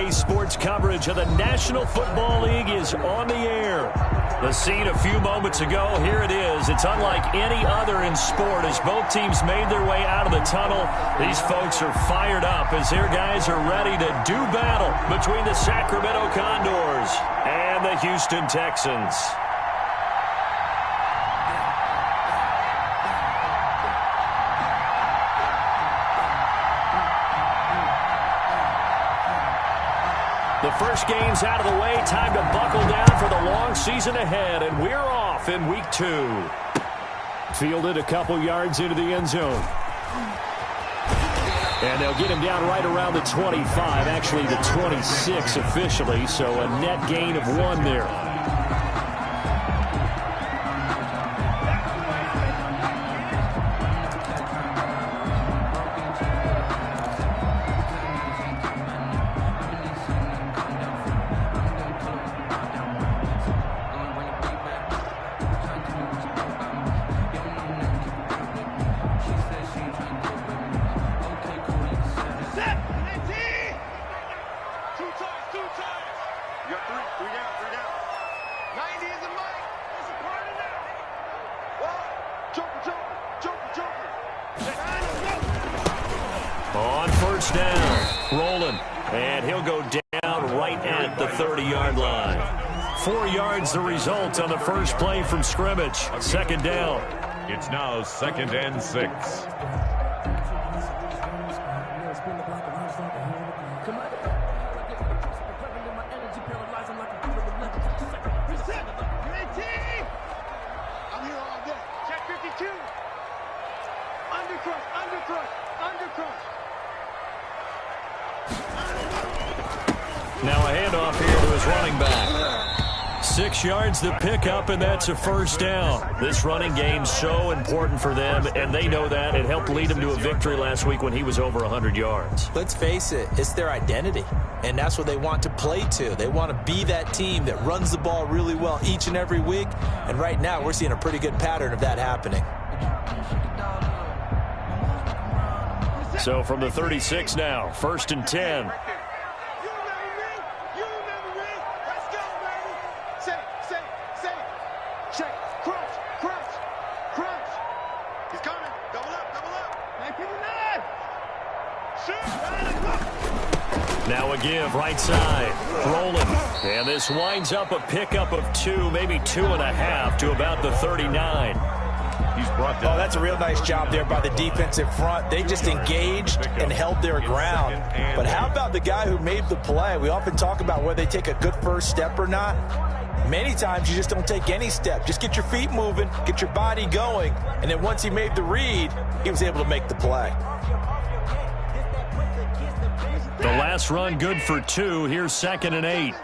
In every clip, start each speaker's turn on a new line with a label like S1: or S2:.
S1: NBA sports coverage of the National Football League is on the air. The scene a few moments ago, here it is. It's unlike any other in sport as both teams made their way out of the tunnel. These folks are fired up as their guys are ready to do battle between the Sacramento Condors and the Houston Texans. The first game's out of the way. Time to buckle down for the long season ahead, and we're off in Week 2. Fielded a couple yards into the end zone. And they'll get him down right around the 25, actually the 26 officially, so a net gain of 1 there. On first down, rolling, and he'll go down right at the 30-yard line. 4 yards the result on the first play from scrimmage. Second down.
S2: It's now 2nd and 6.
S1: Now a handoff here to his running back. 6 yards the pickup, and that's a first down. This running game's so important for them, and they know that. It helped lead them to a victory last week when he was over 100 yards.
S3: Let's face it, it's their identity, and that's what they want to play to. They want to be that team that runs the ball really well each and every week, and right now we're seeing a pretty good pattern of that happening.
S1: So from the 36 now, 1st and 10. Now a give, right side, rolling. And this winds up a pickup of 2, maybe 2.5 to about the 39.
S3: He's brought down. Oh, that's a real nice job there by the defensive front. They just engaged and held their ground. But how about the guy who made the play? We often talk about whether they take a good first step or not. Many times you just don't take any step. Just get your feet moving, get your body going, and then once he made the read, he was able to make the play.
S1: The last run good for 2. Here's 2nd and 8.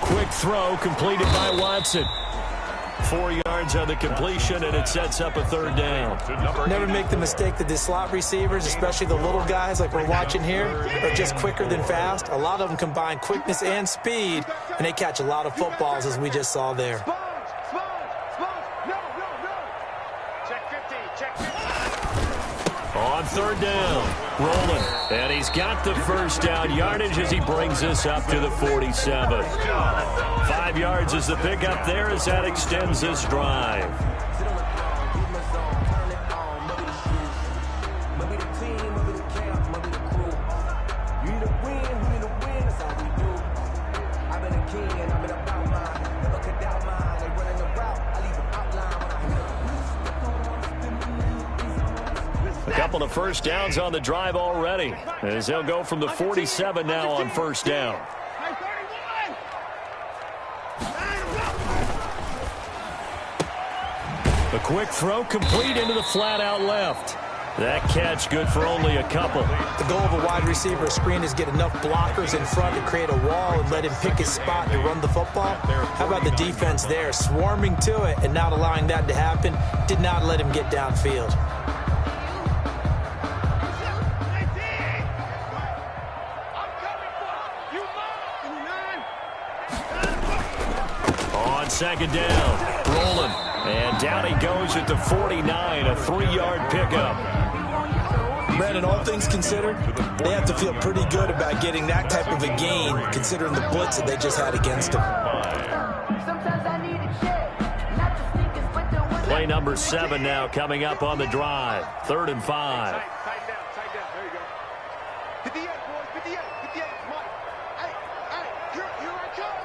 S1: Quick throw completed by Watson. 4 yards on the completion, and it sets up a 3rd down.
S3: Never make the mistake that the slot receivers, especially the little guys like we're watching here, are just quicker than fast. A lot of them combine quickness and speed, and they catch a lot of footballs, as we just saw there.
S1: On 3rd down, rolling, and he's got the first down yardage as he brings this up to the 47. 5 yards is the pickup there as that extends this drive. A couple of first downs on the drive already, as they'll go from the 47 now on first down. A quick throw complete into the flat out left. That catch good for only a couple.
S3: The goal of a wide receiver screen is get enough blockers in front to create a wall and let him pick his spot to run the football. How about the defense there, swarming to it and not allowing that to happen? Did not let him get downfield.
S1: On 2nd down, rolling. And down he goes at the 49, a 3-yard pickup.
S3: Brandon, all things considered, they have to feel pretty good about getting that type of a gain, considering the blitz that they just had against them.
S1: Play number 7 now coming up on the drive. 3rd and 5.
S4: Tight down. There you go. 58, boys. 58. Mike. Hey. Here I come.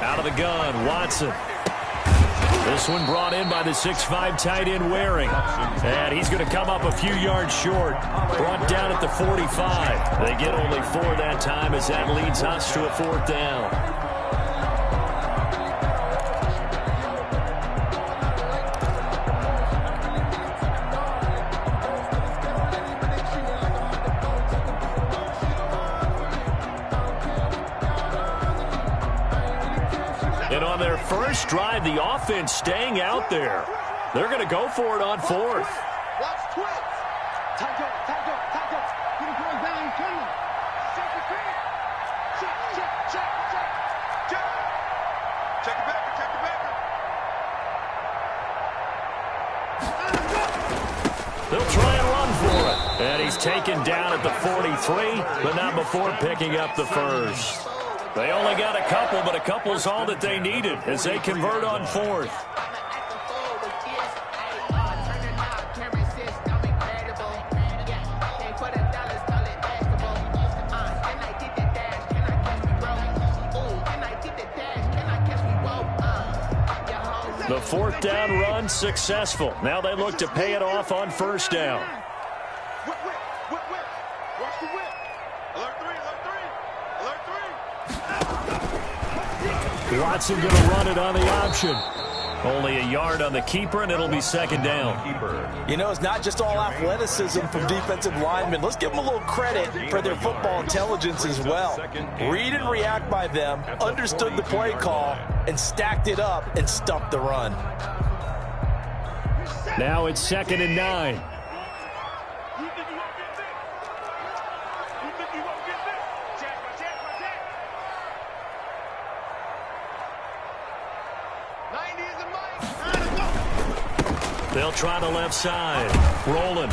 S1: Out of the gun, Watson. This one brought in by the 6'5" tight end Waring. And he's going to come up a few yards short. Brought down at the 45. They get only 4 that time as that leads us to a 4th down. And on their first drive, the offense staying out there. They're going to go for it on 4th.
S4: Watch twins. Tight up. Get the boys down, come on. Check the feet. Check the backer.
S1: They'll try and run for it. And he's taken down at the 43, but not before picking up the first. They only got a couple, but a couple's all that they needed as they convert on 4th. The 4th down run successful. Now they look to pay it off on 1st down.
S4: Whip. Watch the whip. Alert 3.
S1: Watson going to run it on the option. Only a yard on the keeper, and it'll be 2nd down.
S3: You know, it's not just all athleticism from defensive linemen. Let's give them a little credit for their football intelligence as well. Read and react by them, understood the play call, and stacked it up and stuffed the run.
S1: Now it's 2nd and 9. They'll try the left side. Rolling.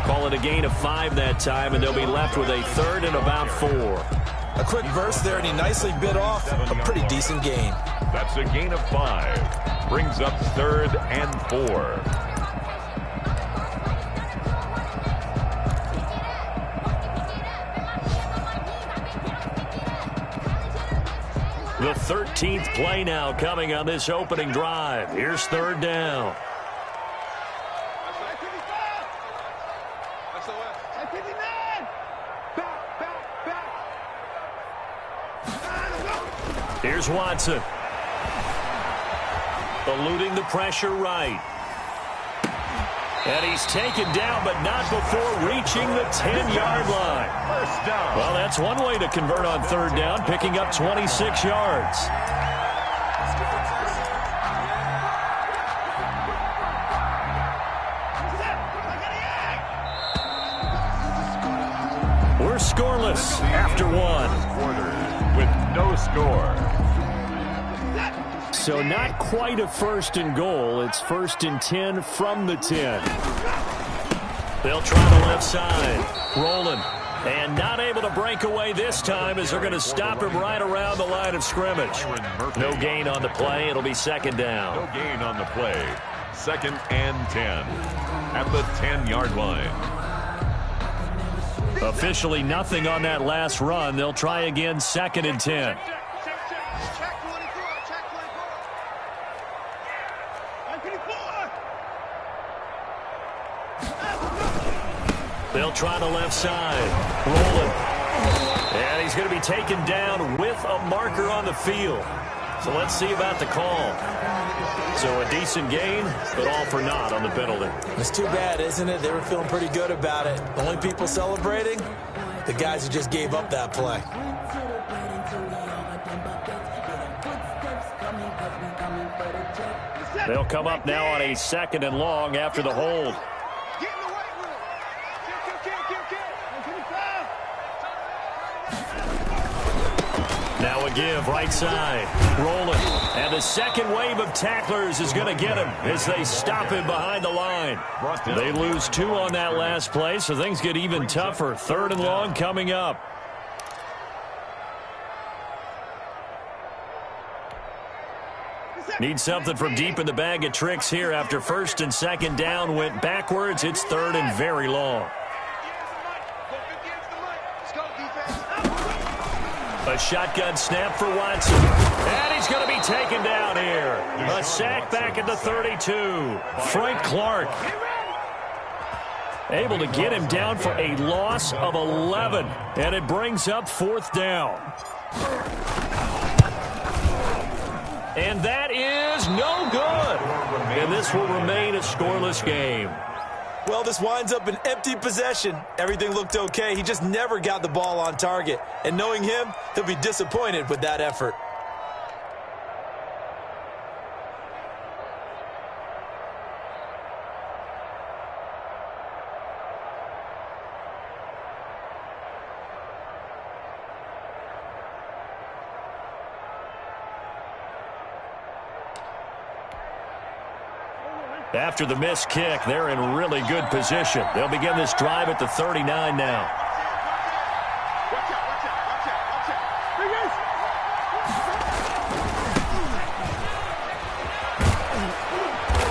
S1: Call it a gain of 5 that time, and they'll be left with a 3rd and about 4.
S3: A quick burst there, and he nicely bit off a pretty decent gain.
S2: That's a gain of 5. Brings up 3rd and 4.
S1: The 13th play now coming on this opening drive. Here's 3rd down. Here's Watson. Eluding the pressure right. And he's taken down, but not before reaching the 10-yard line.
S2: First down.
S1: Well, that's one way to convert on 3rd down, picking up 26 yards. We're scoreless after 1.
S2: Quarter with no score.
S1: So not quite a 1st and goal. It's 1st and 10 from the 10. They'll try the left side. Rolling. And not able to break away this time as they're going to stop him right around the line of scrimmage. No gain on the play. It'll be 2nd down.
S2: No gain on the play. 2nd and 10 at the 10-yard line.
S1: Officially nothing on that last run. They'll try again 2nd and 10. They'll try the left side. Rolling. And he's going to be taken down with a marker on the field. So let's see about the call. So a decent gain, but all for naught on the penalty.
S3: It's too bad, isn't it? They were feeling pretty good about it. The only people celebrating, the guys who just gave up that play.
S1: They'll come up now on a 2nd and long after the hold. Now a give, right side, rolling. And the second wave of tacklers is going to get him as they stop him behind the line. They lose 2 on that last play, so things get even tougher. 3rd and long coming up. Need something from deep in the bag of tricks here after 1st and 2nd down went backwards. It's 3rd and very long. A shotgun snap for Watson. And he's going to be taken down here. A sack back at the 32. Frank Clark able to get him down for a loss of 11. And it brings up 4th down. And that is no good. And this will remain a scoreless game.
S3: Well, this winds up an empty possession. Everything looked okay. He just never got the ball on target. And knowing him, he'll be disappointed with that effort.
S1: After the missed kick, they're in really good position. They'll begin this drive at the 39 now.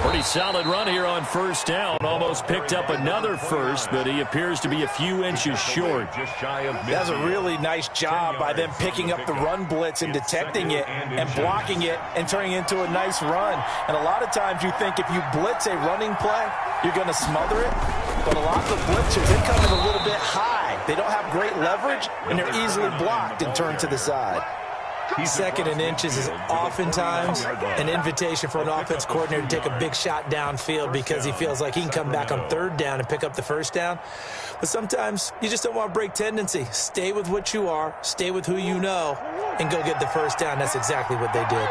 S1: Pretty solid run here on 1st down. Almost picked up another first, but he appears to be a few inches short.
S3: That's a really nice job by them picking up the run blitz and detecting it and blocking it and turning it into a nice run. And a lot of times you think if you blitz a running play, you're going to smother it. But a lot of the blitzers, they come in a little bit high. They don't have great leverage, and they're easily blocked and turned to the side. 2nd and inches is oftentimes an invitation for an offense coordinator to take a big shot downfield because he feels like he can come back on 3rd down and pick up the 1st down. But sometimes you just don't want to break tendency. Stay with what you are, stay with who you know, and go get the 1st down. That's exactly what they did.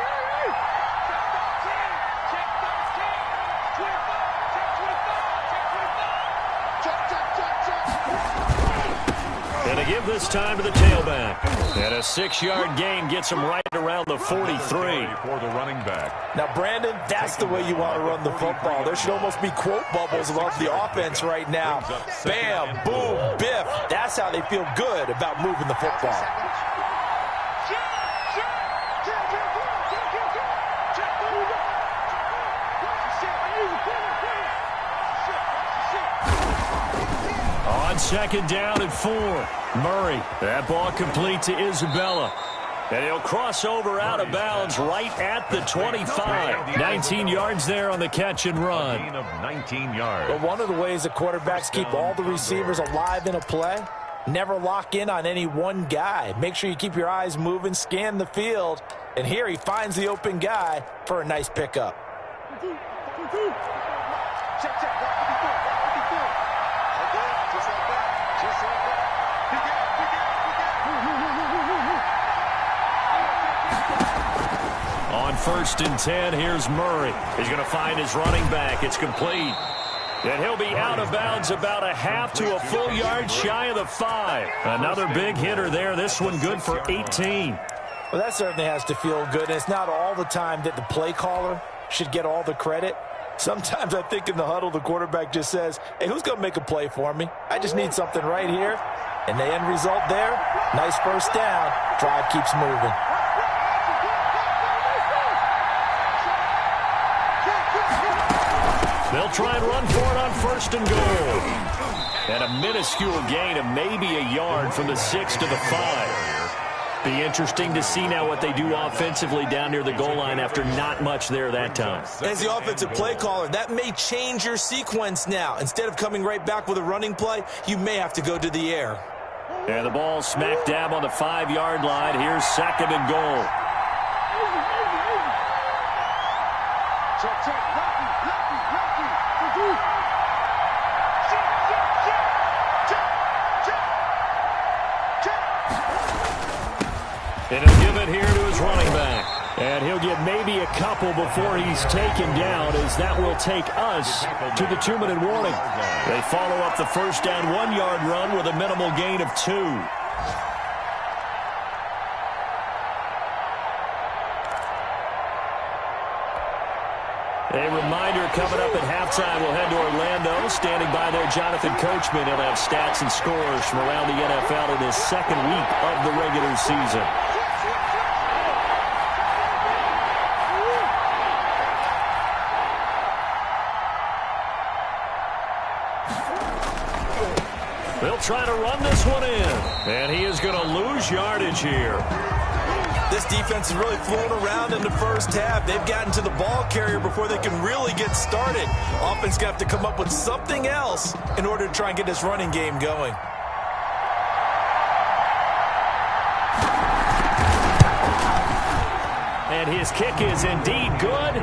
S1: And a give this time to the tailback. And a 6-yard gain gets him right around the 43.
S2: For the running back.
S3: Now, Brandon, that's the way you want to run the football. There should almost be quote bubbles above the offense right now. Bam, boom, biff. That's how they feel good about moving the football.
S1: On 2nd down and 4. Murray. That ball complete to Isabella. And he'll cross over out of bounds right at the 25. 19 yards there on the catch and run.
S2: 19 yards.
S3: But one of the ways the quarterbacks keep all the receivers alive in a play, never lock in on any one guy. Make sure you keep your eyes moving, scan the field. And here he finds the open guy for a nice pickup.
S1: On 1st and 10, here's Murray. He's going to find his running back. It's complete. And he'll be out of bounds about a half to a full yard shy of the 5. Another big hitter there. This one good for 18.
S3: Well, that certainly has to feel good. And it's not all the time that the play caller should get all the credit. Sometimes I think in the huddle, the quarterback just says, hey, who's going to make a play for me? I just need something right here. And the end result there, nice 1st down. Drive keeps moving.
S1: They'll try and run for it on 1st and goal. And a minuscule gain of maybe a yard from the 6 to the 5. Be interesting to see now what they do offensively down near the goal line after not much there that time.
S3: As the offensive play caller, that may change your sequence now. Instead of coming right back with a running play, you may have to go to the air.
S1: And the ball smack dab on the 5-yard line. Here's 2nd and goal. And he'll give it here to his running back. And he'll get maybe a couple before he's taken down, as that will take us to the 2-minute warning. They follow up the 1st down 1-yard run with a minimal gain of 2. A reminder coming up at halftime, we'll head to Orlando. Standing by there, Jonathan Coachman. He'll have stats and scores from around the NFL in his second week of the regular season. They'll try to run this one in. And he is going to lose yardage here.
S3: This defense has really flown around in the first half. They've gotten to the ball carrier before they can really get started. Offense going to have to come up with something else in order to try and get this running game going.
S1: And his kick is indeed good.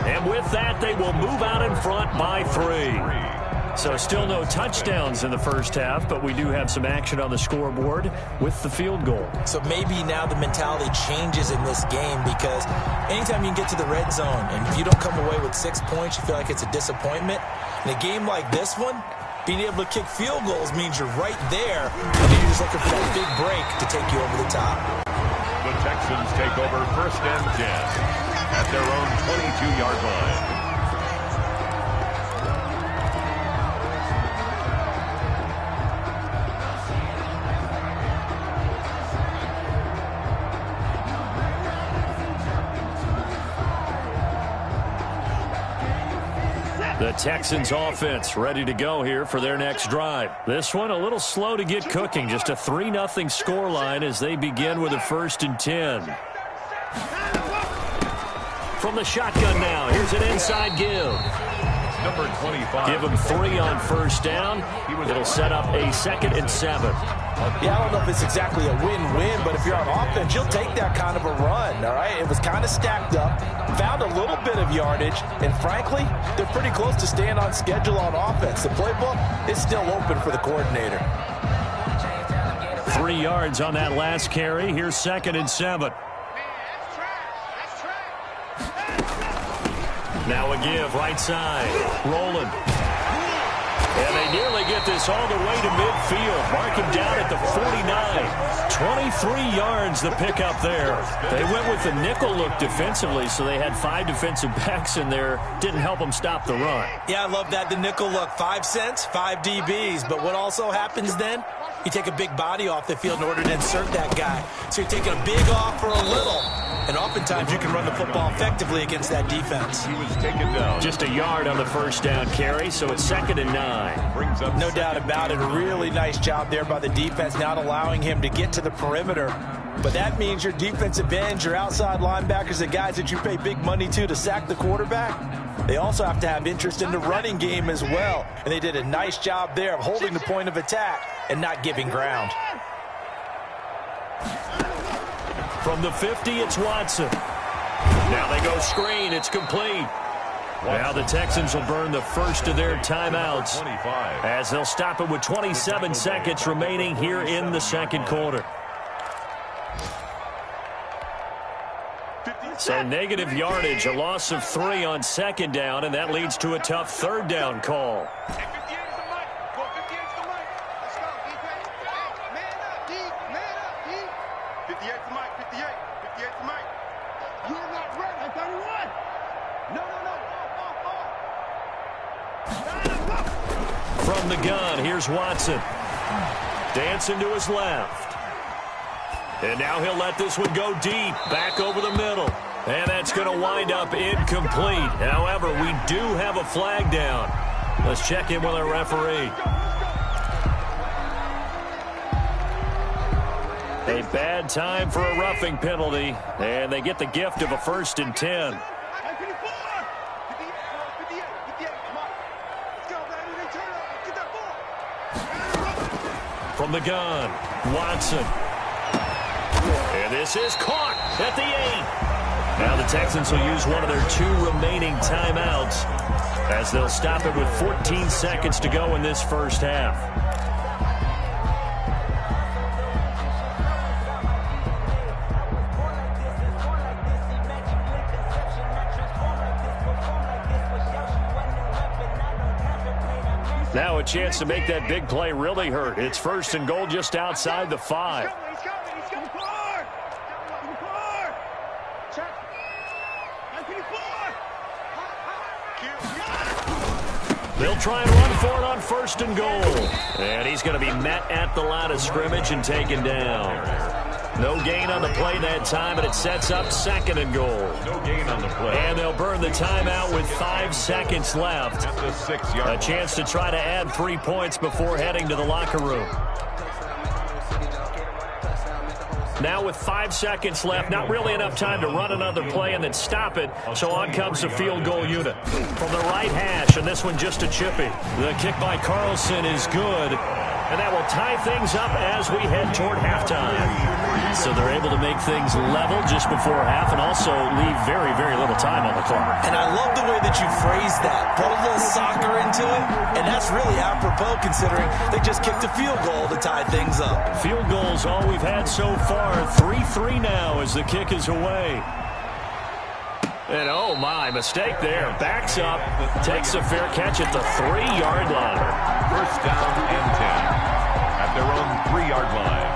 S1: And with that, they will move out in front by 3. So still no touchdowns in the first half, but we do have some action on the scoreboard with the field goal.
S3: So maybe now the mentality changes in this game, because anytime you can get to the red zone and if you don't come away with 6 points, you feel like it's a disappointment. In a game like this one, being able to kick field goals means you're right there, and you're just looking for that big break to take you over the top.
S2: The Texans take over 1st and 10 at their own 22-yard line.
S1: The Texans offense ready to go here for their next drive. This one a little slow to get cooking. Just a 3-0 scoreline as they begin with a 1st and 10. From the shotgun now. Here's an inside give.
S2: Number 25.
S1: Give him 3 on 1st down. It'll set up a 2nd and 7.
S3: Yeah, I don't know if it's exactly a win-win, but if you're on offense, you'll take that kind of a run, all right? It was kind of stacked up, found a little bit of yardage, and frankly, they're pretty close to staying on schedule on offense. The playbook is still open for the coordinator.
S1: 3 yards on that last carry. Here's 2nd and 7. Now a give, right side. Rolling. And they nearly get this all the way to midfield. Mark him down at the 49. 23 yards the pickup there. They went with the nickel look defensively, so they had 5 defensive backs in there. Didn't help them stop the run.
S3: Yeah, I love that, the nickel look. 5 cents, 5 DBs. But what also happens then? You take a big body off the field in order to insert that guy. So you're taking a big off for a little. And oftentimes you can run the football effectively against that defense.
S2: He was taken down.
S1: Just a yard on the 1st down carry, so it's 2nd and 9.
S2: Brings up
S3: no doubt about it. A really nice job there by the defense, not allowing him to get to the perimeter. But that means your defensive ends, your outside linebackers, the guys that you pay big money to sack the quarterback, they also have to have interest in the running game as well. And they did a nice job there of holding the point of attack and not giving ground.
S1: From the 50, it's Watson. Now they go screen. It's complete. Now the Texans will burn the first of their timeouts as they'll stop it with 27 seconds remaining here in the second quarter. So negative yardage, a loss of 3 on 2nd down, and that leads to a tough 3rd down call. From the gun, here's Watson. Dancing to his left. And now he'll let this one go deep, back over the middle. And that's going to wind up incomplete. However, we do have a flag down. Let's check in with our referee. A bad time for a roughing penalty, and they get the gift of a 1st and 10. From the gun, Watson. And this is caught at the 8. Now the Texans will use one of their 2 remaining timeouts as they'll stop it with 14 seconds to go in this first half. Now a chance to make that big play really hurt. It's 1st and goal just outside the 5. They'll try and run for it on 1st and goal. And he's going to be met at the line of scrimmage and taken down. No gain on the play that time, and it sets up 2nd and goal.
S2: No gain on the play.
S1: And they'll burn the timeout with 5 seconds left.
S2: At the 6-yard
S1: A chance to try to add 3 points before heading to the locker room. Now with 5 seconds left, not really enough time to run another play and then stop it, so on comes the field goal unit. From the right hash, and this one just a chippy. The kick by Carlson is good, and that will tie things up as we head toward halftime. So they're able to make things level just before half and also leave very, very little time on the clock.
S3: And I love the way that you phrased that. Put a little soccer into it, and that's really apropos considering they just kicked a field goal to tie things up.
S1: Field goals all we've had so far. 3-3 now as the kick is away. And oh my, mistake there. Backs up, takes a fair catch at the 3-yard line.
S2: 1st down and 10 at their own 3-yard line.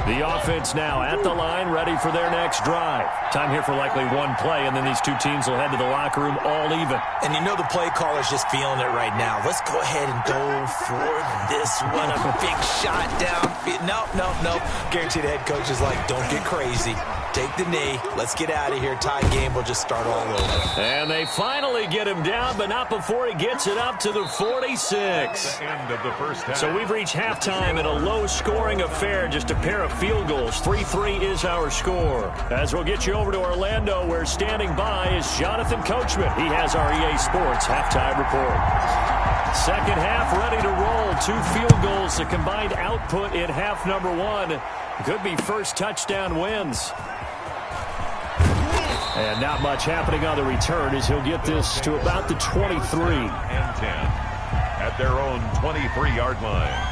S1: The offense now at the line, ready for their next drive. Time here for likely one play, and then these two teams will head to the locker room all even.
S3: And you know the play caller's just feeling it right now. Let's go ahead and go for this one. A big shot down. Nope. Guaranteed the head coach is like, don't get crazy. Take the knee. Let's get out of here. Tie game. We'll just start all over.
S1: And they finally get him down, but not before he gets it up to the 46.
S2: The end of the first half.
S1: So we've reached halftime in a low-scoring affair, just a pair of field goals. 3-3 is our score. As we'll get you over to Orlando, where standing by is Jonathan Coachman. He has our EA Sports halftime report. Second half ready to roll. 2 field goals, the combined output in half number 1. Could be first touchdown wins. And not much happening on the return as he'll get this to about the 23.
S2: And 10 at their own 23-yard line.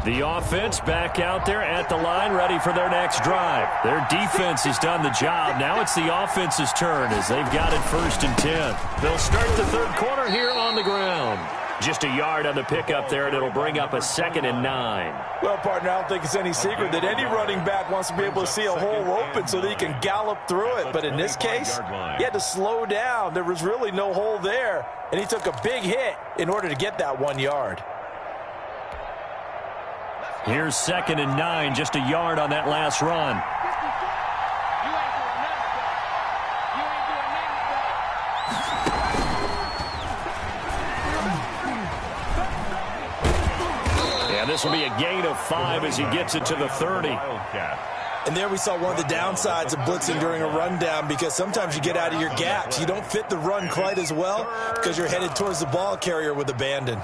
S1: The offense back out there at the line, ready for their next drive. Their defense has done the job. Now it's the offense's turn as they've got it 1st and 10. They'll start the 3rd quarter here on the ground. Just a yard on the pickup there, and it'll bring up a 2nd and 9.
S3: Well, partner, I don't think it's any secret that any running back wants to be able to see a hole open so that he can gallop through it. But in this case, he had to slow down. There was really no hole there, and he took a big hit in order to get that 1 yard.
S1: Here's 2nd and 9, just a yard on that last run. And this will be a gain of 5 as he gets it to the 30.
S3: And there we saw one of the downsides of blitzing during a rundown, because sometimes you get out of your gaps. You don't fit the run quite as well because you're headed towards the ball carrier with abandon.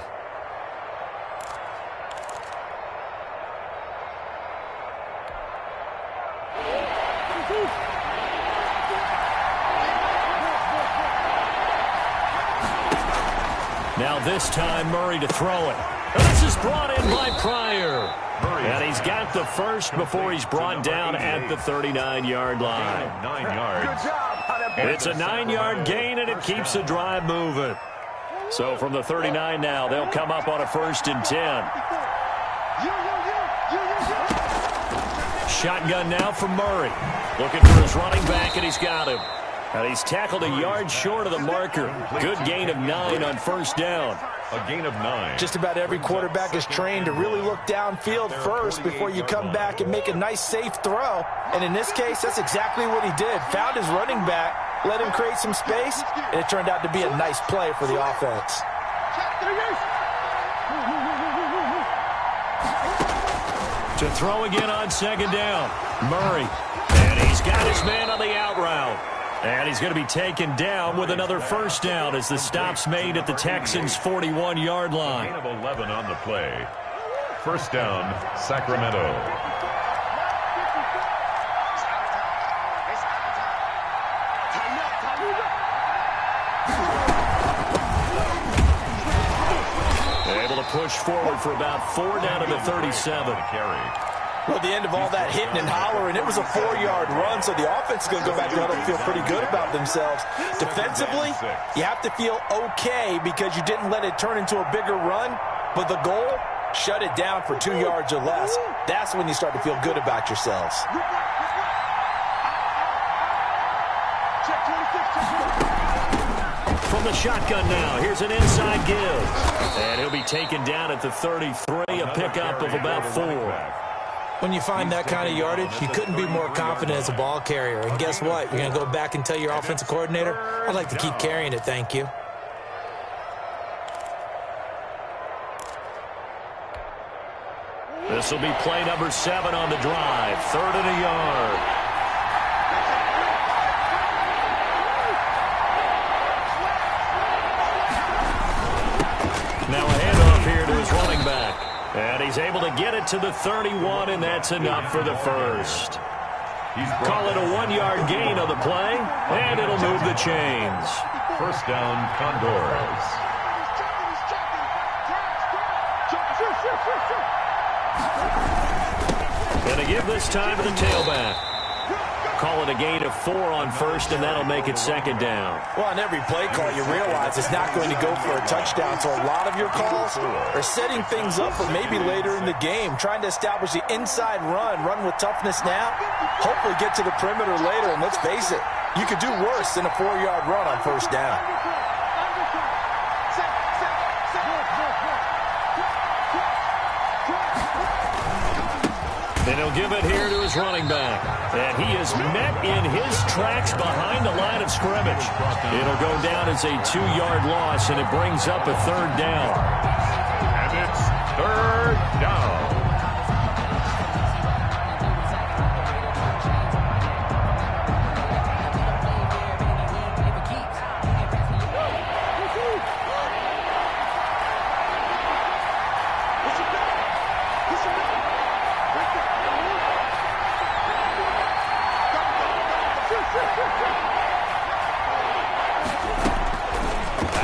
S1: Now this time Murray to throw it. And this is brought in by Pryor. And he's got the first before he's brought down at the 39-yard line.
S2: 9 yards.
S1: It's a 9-yard gain, and it keeps the drive moving. So from the 39 now, they'll come up on a 1st and 10. Shotgun now from Murray. Looking for his running back, and he's got him. And he's tackled a yard short of the marker. Good gain of 9 on 1st down.
S2: A gain of 9.
S3: Just about every quarterback is trained to really look downfield first before you come back and make a nice, safe throw. And in this case, that's exactly what he did. Found his running back, let him create some space, and it turned out to be a nice play for the offense.
S1: To throw again on 2nd down. Murray. And he's got his man on the out route. And he's going to be taken down with another 1st down as the stop's made at the Texans' 41-yard line.
S2: Gain of 11 on the play. 1st down, Sacramento.
S1: Able to push forward for about 4 down to the 37.
S3: Well, at the end of all that hitting and hollering, it was a 4-yard run, so the offense is going to go back to huddle and feel pretty good about themselves. Defensively, you have to feel okay because you didn't let it turn into a bigger run, but the goal, shut it down for 2 yards or less. That's when you start to feel good about yourselves.
S1: From the shotgun now, here's an inside give. And he'll be taken down at the 33, a pickup of about 4.
S3: When you find that kind of yardage, you couldn't be more confident as a ball carrier. And guess what? You're going to go back and tell your offensive coordinator, I'd like to keep carrying it, thank you.
S1: This will be play number 7 on the drive. 3rd and a yard. Now a handoff here to his running back. And he's able to get it to the 31, and that's enough for the first. Call it a 1-yard gain on the play, and it'll move the chains.
S2: First down, Condors.
S1: And to give this time to the tailback. Call it a gain of 4 on first, and that'll make it 2nd down.
S3: Well, on every play call, you realize it's not going to go for a touchdown, so a lot of your calls are setting things up for maybe later in the game, trying to establish the inside run with toughness now, hopefully get to the perimeter later, and let's face it, you could do worse than a 4-yard run on first down.
S1: And he'll give it here to his running back. And he is met in his tracks behind the line of scrimmage. It'll go down as a 2-yard loss, and it brings up a 3rd down.
S2: And it's 3rd down.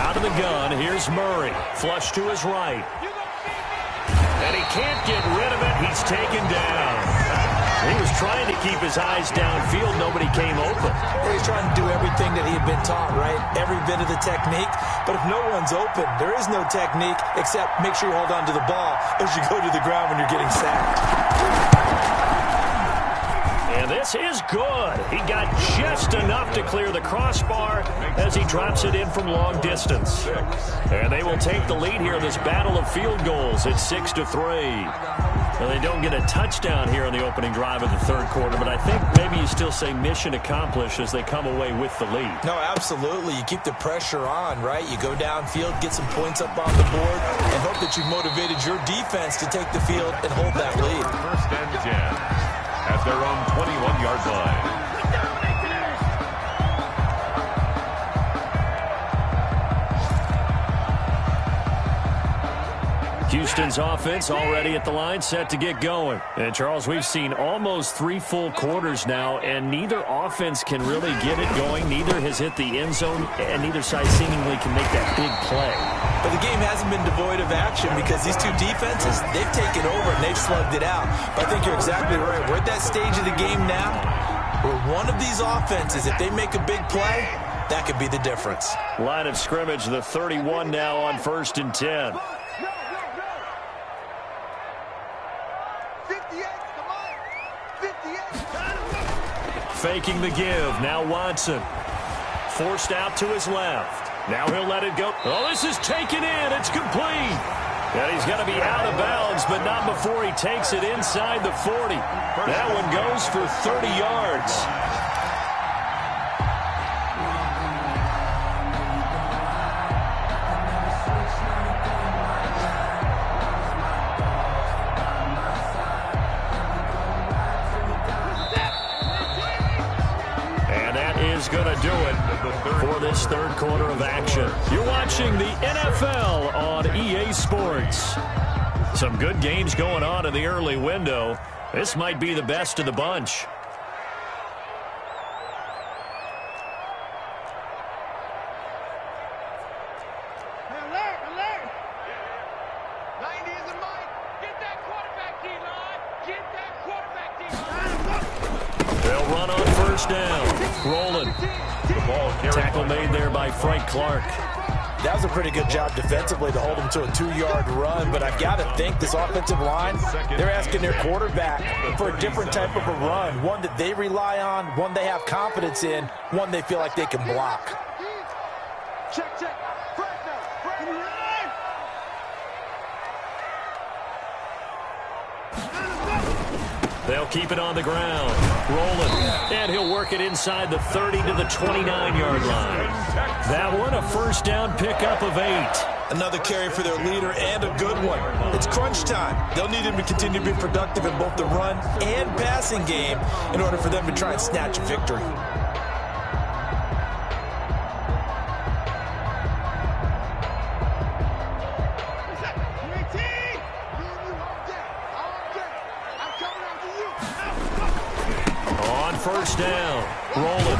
S1: Out of the gun, here's Murray. Flush to his right. And he can't get rid of it. He's taken down. He was trying to keep his eyes downfield. Nobody came open.
S3: Well, he's trying to do everything that he had been taught, right? Every bit of the technique. But if no one's open, there is no technique except make sure you hold on to the ball as you go to the ground when you're getting sacked.
S1: And this is good. He got just enough to clear the crossbar as he drops it in from long distance. And they will take the lead here in this battle of field goals at 6-3. Well, they don't get a touchdown here in the opening drive of the 3rd quarter, but I think maybe you still say mission accomplished as they come away with the lead.
S3: No, absolutely. You keep the pressure on, right? You go downfield, get some points up on the board, and hope that you've motivated your defense to take the field and hold that lead.
S2: 1st and 10. At their own 21-yard line.
S1: Houston's offense already at the line, set to get going. And, Charles, we've seen almost 3 full quarters now, and neither offense can really get it going. Neither has hit the end zone, and neither side seemingly can make that big play.
S3: But the game hasn't been devoid of action because these two defenses, they've taken over and they've slugged it out. But I think you're exactly right. We're at that stage of the game now where one of these offenses, if they make a big play, that could be the difference.
S1: Line of scrimmage, the 31 now on 1st and 10. Faking the give. Now Watson. Forced out to his left. Now he'll let it go. Oh, this is taken in. It's complete. And he's going to be out of bounds, but not before he takes it inside the 40. That one goes for 30 yards. Going to do it for this 3rd quarter of action. You're watching the NFL on EA Sports. Some good games going on in the early window. This might be the best of the bunch. They'll run on first down. Rolling. Tackle made there by Frank Clark.
S3: That was a pretty good job defensively to hold them to a 2-yard run, but I've got to think this offensive line, they're asking their quarterback for a different type of a run, one that they rely on, one they have confidence in, one they feel like they can block.
S4: Check, check.
S1: They'll keep it on the ground. Rolling. And he'll work it inside the 30 to the 29-yard line. That one, a first down pickup of 8.
S3: Another carry for their leader and a good one. It's crunch time. They'll need him to continue to be productive in both the run and passing game in order for them to try and snatch a victory.
S1: First down, rolling.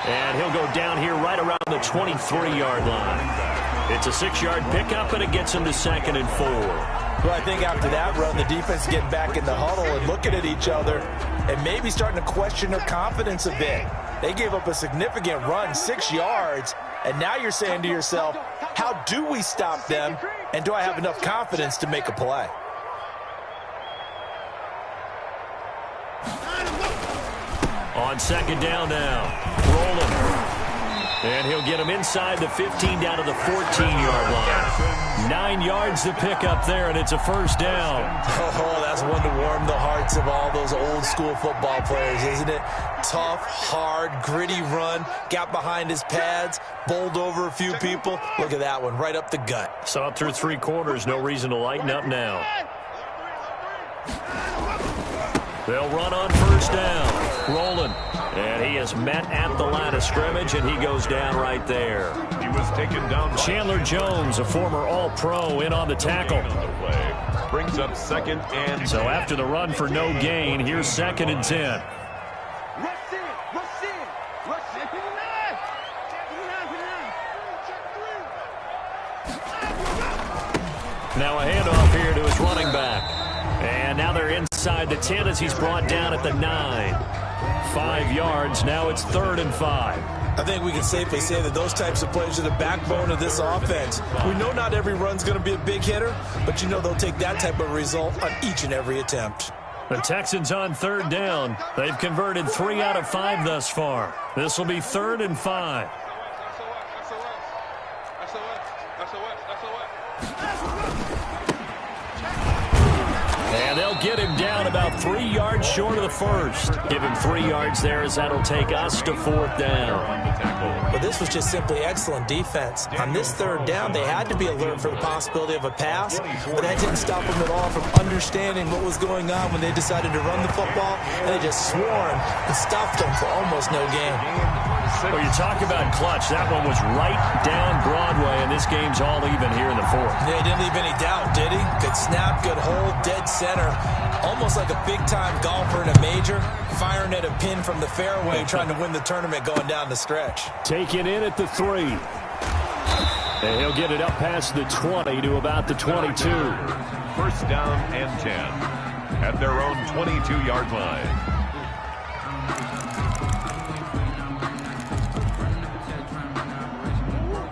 S1: And he'll go down here right around the 23-yard line. It's a 6-yard pickup, and it gets him to 2nd and 4.
S3: Well, I think after that run, the defense getting back in the huddle and looking at each other and maybe starting to question their confidence a bit. They gave up a significant run, 6 yards, and now you're saying to yourself, how do we stop them, and do I have enough confidence to make a play?
S1: On 2nd down now, rolling. And he'll get him inside the 15 down to the 14-yard line. 9 yards to pick up there, and it's a first down.
S3: Oh, that's one to warm the hearts of all those old-school football players, isn't it? Tough, hard, gritty run, got behind his pads, bowled over a few people. Look at that one, right up the gut.
S1: Saw it through 3 quarters, no reason to lighten up now. They'll run on first down. Rolling. And he is met at the line of scrimmage, and he goes down right there.
S2: He was taken down.
S1: Chandler Jones, a former All-Pro, in on the tackle.
S2: Brings up 2nd and 10.
S1: So after the run for no gain, here's 2nd and 10. Now a handoff here to his running back. And now they're inside the 10 as he's brought down at the 9. 5 yards. Now it's 3rd and 5.
S3: I think we can safely say that those types of plays are the backbone of this offense. We know not every run's going to be a big hitter, but you know they'll take that type of result on each and every attempt.
S1: The Texans on 3rd down. They've converted 3 out of 5 thus far. This will be 3rd and 5. And they'll get him down about 3 yards short of the first. Give him 3 yards there as that'll take us to 4th down.
S3: But this was just simply excellent defense. On this 3rd down, they had to be alert for the possibility of a pass, but that didn't stop them at all from understanding what was going on when they decided to run the football, and they just swarmed and stuffed them for almost no gain.
S1: Well, you talk about clutch. That one was right down Broadway, and this game's all even here in the 4th.
S3: Yeah, he didn't leave any doubt, did he? Good snap, good hold, dead center. Almost like a big-time golfer in a major, firing at a pin from the fairway, trying to win the tournament going down the stretch.
S1: Taken in at the 3. And he'll get it up past the 20 to about the 22.
S2: First down and 10 at their own 22-yard line.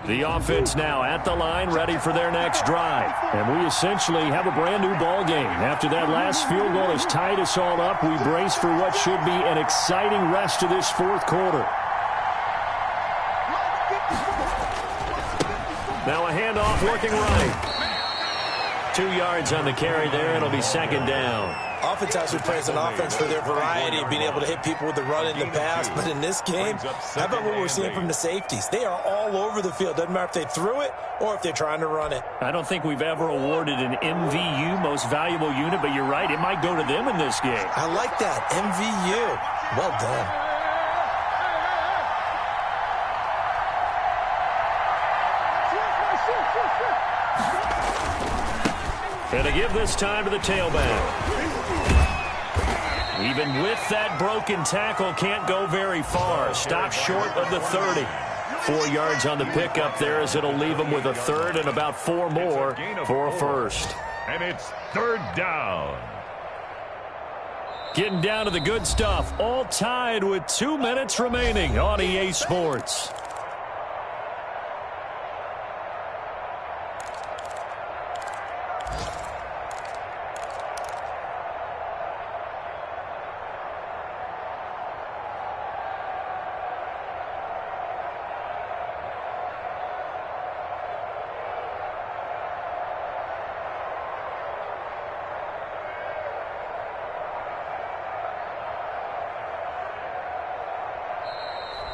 S1: The offense now at the line, ready for their next drive. And we essentially have a brand-new ball game. After that last field goal has tied us all up, we brace for what should be an exciting rest of this 4th quarter. Now a handoff working right. 2 yards on the carry there. It'll be 2nd down.
S3: Oftentimes we praise an offense for their variety, being able to hit people with the run in the pass. But in this game, how about what we're seeing from the safeties? They are all over the field. Doesn't matter if they threw it or if they're trying to run it.
S1: I don't think we've ever awarded an MVU, most valuable unit, but you're right. It might go to them in this game.
S3: I like that. MVU. Well done.
S1: And to give this time to the tailback. Even with that broken tackle, can't go very far. Stop short of the 30. 4 yards on the pickup there as it'll leave him with a 3rd and about 4 more for a first.
S2: And it's 3rd down.
S1: Getting down to the good stuff. All tied with 2 minutes remaining on EA Sports.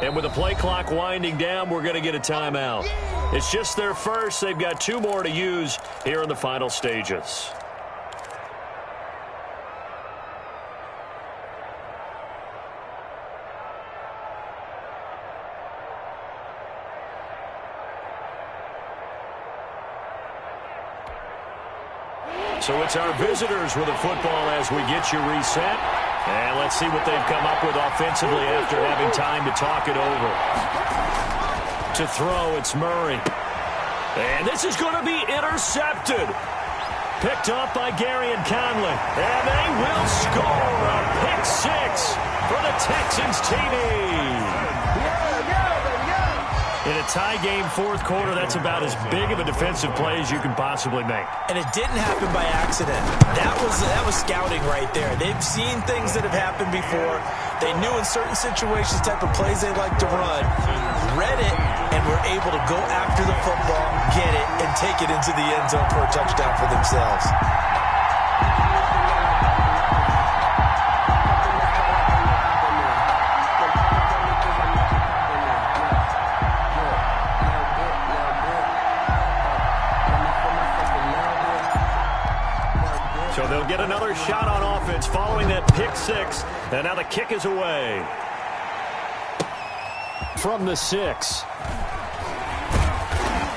S1: And with the play clock winding down, we're going to get a timeout. It's just their first. They've got 2 more to use here in the final stages. So it's our visitors with the football as we get you reset. And let's see what they've come up with offensively after having time to talk it over. To throw, it's Murray. And this is going to be intercepted. Picked up by Gary and Conley. And they will score a pick 6 for the Texans TD. In a tie game, fourth quarter, that's about as big of a defensive play as you can possibly make.
S3: And it didn't happen by accident. That was scouting right there. They've seen things that have happened before. They knew in certain situations the type of plays they like to run, read it, and were able to go after the football, get it, and take it into the end zone for a touchdown for themselves.
S1: So they'll get another shot on offense following that pick 6. And now the kick is away. From the 6.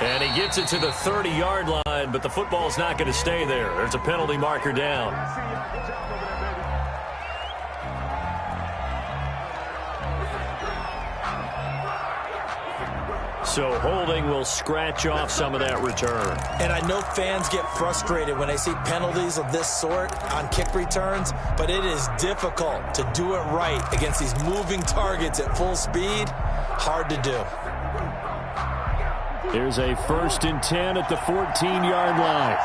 S1: And he gets it to the 30-yard line, but the football's not going to stay there. There's a penalty marker down. So holding will scratch off some of that return.
S3: And I know fans get frustrated when they see penalties of this sort on kick returns, but it is difficult to do it right against these moving targets at full speed. Hard to do.
S1: Here's a 1st and 10 at the 14-yard line.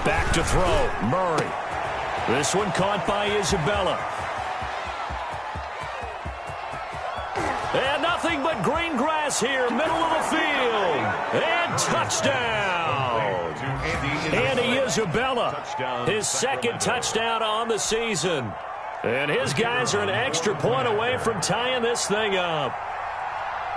S1: Back to throw, Murray. This one caught by Isabella. And nothing but green grass here, middle of the field. And touchdown. Andy Isabella, his 2nd touchdown on the season. And his guys are an extra point away from tying this thing up.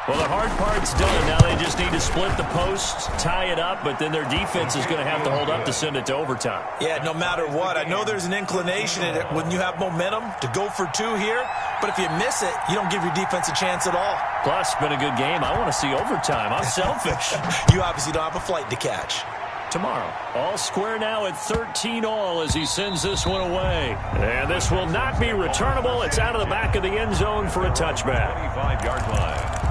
S1: Well, the hard part's done. Now they just need to split the posts, tie it up, but then their defense is going to have to hold up to send it to overtime.
S3: Yeah, no matter what. I know there's an inclination in it when you have momentum to go for 2 here, but if you miss it, you don't give your defense a chance at all.
S1: Plus, it's been a good game. I want to see overtime. I'm selfish.
S3: You obviously don't have a flight to catch.
S1: Tomorrow, all square now at 13-all as he sends this one away. And this will not be returnable. It's out of the back of the end zone for a touchback.
S2: 25-yard line.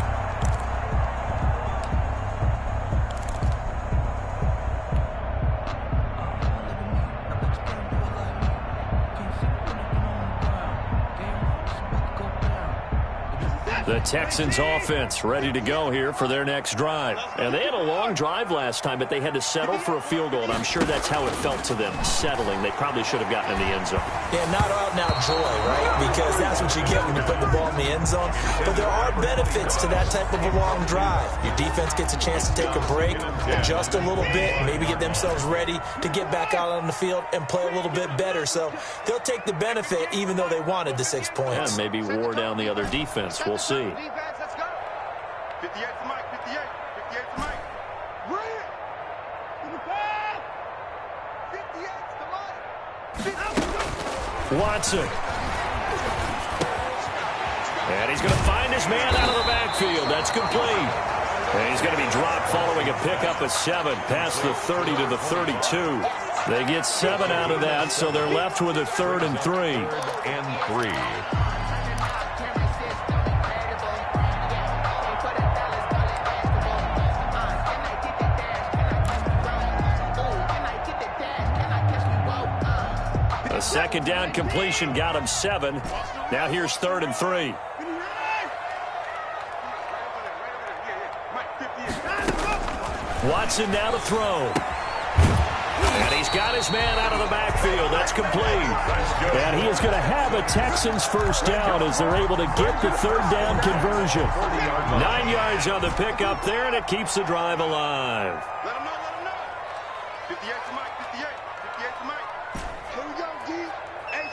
S1: The Texans offense ready to go here for their next drive. And they had a long drive last time, but they had to settle for a field goal, and I'm sure that's how it felt to them, settling. They probably should have gotten in the end zone.
S3: Yeah, not out-and-out joy, right? Because that's what you get when you put the ball in the end zone. But there are benefits to that type of a long drive. Your defense gets a chance to take a break, adjust a little bit, maybe get themselves ready to get back out on the field and play a little bit better. So they'll take the benefit even though they wanted the 6 points.
S1: And maybe wore down the other defense. We'll see.
S4: Defense, let's go. 58 to Mike, 58. 58 to Mike. Bring it. 58 to Mike.
S1: Watson. And he's going to find his man out of the backfield. That's complete. And he's going to be dropped following a pickup of 7 past the 30 to the 32. They get 7 out of that, so they're left with a 3rd and 3.
S2: 3rd and 3.
S1: A 2nd down completion got him 7. Now here's 3rd and 3. Watson now to throw. And he's got his man out of the backfield. That's complete. And he is going to have a Texans 1st down as they're able to get the 3rd down conversion. 9 yards yards on the pickup there, and it keeps the drive alive.
S4: Let him know, let him know. 58 to Mike, 58 to Mike. Here we go, D. Hey,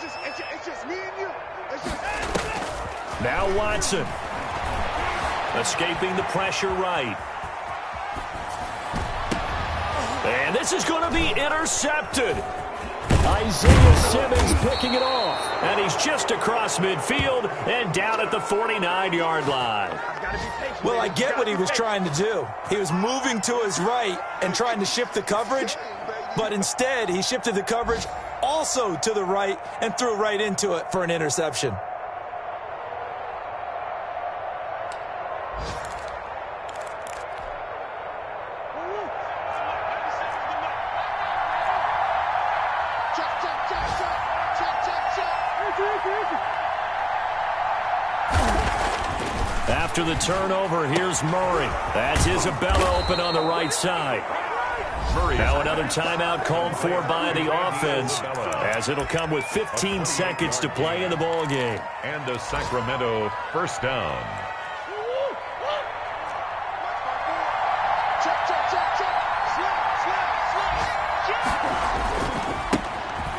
S4: it's just me and you. It's just
S1: Now Watson. Escaping the pressure right. And this is going to be intercepted. Isaiah Simmons picking it off. And he's just across midfield and down at the 49-yard line.
S3: Well, I get what he was trying to do. He was moving to his right and trying to shift the coverage, but instead he shifted the coverage also to the right and threw right into it for an interception.
S1: After the turnover, here's Murray. That's Isabella open on the right side. Now another timeout called for by the offense, as it'll come with 15 seconds to play in the ball game.
S2: And a Sacramento first down.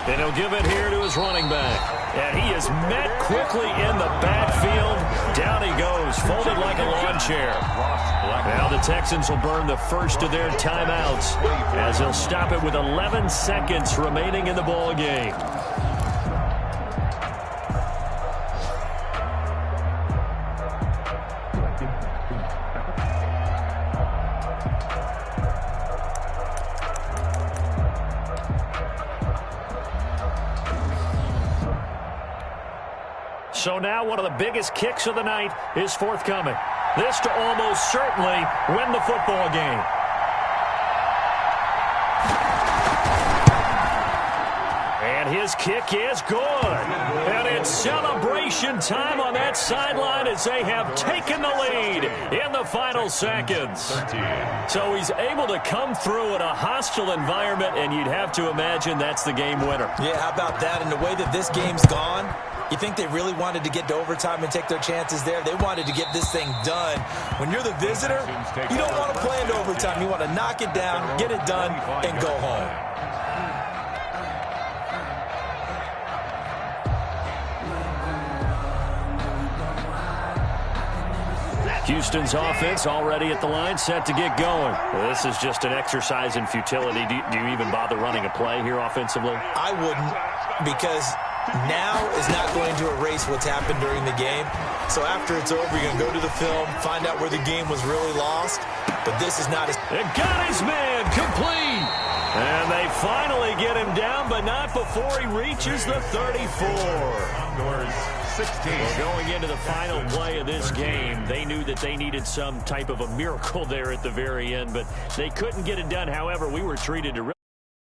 S1: And he'll give it here to his running back. And he is met quickly in the backfield. Down he goes, folded like a lawn chair. Now the Texans will burn the first of their timeouts, as they'll stop it with 11 seconds remaining in the ball game. So now one of the biggest kicks of the night is forthcoming. This to almost certainly win the football game. And his kick is good. And it's celebration time on that sideline as they have taken the lead in the final seconds. So he's able to come through in a hostile environment, and you'd have to imagine that's the game winner.
S3: Yeah, how about that? And the way that this game's gone, you think they really wanted to get to overtime and take their chances there? They wanted to get this thing done. When you're the visitor, you don't want to play into overtime. You want to knock it down, get it done, and go home.
S1: Houston's offense already at the line, set to get going. This is just an exercise in futility. Do you even bother running a play here offensively?
S3: I wouldn't, because now is not going to erase what's happened during the game. So after it's over, you're going to go to the film, find out where the game was really lost. But this is not as...
S1: It got his man complete. And they finally get him down, but not before he reaches the 34.
S2: Condors 16.
S1: Well, going into the final play of this game, they knew that they needed some type of a miracle there at the very end, but they couldn't get it done. However, we were treated to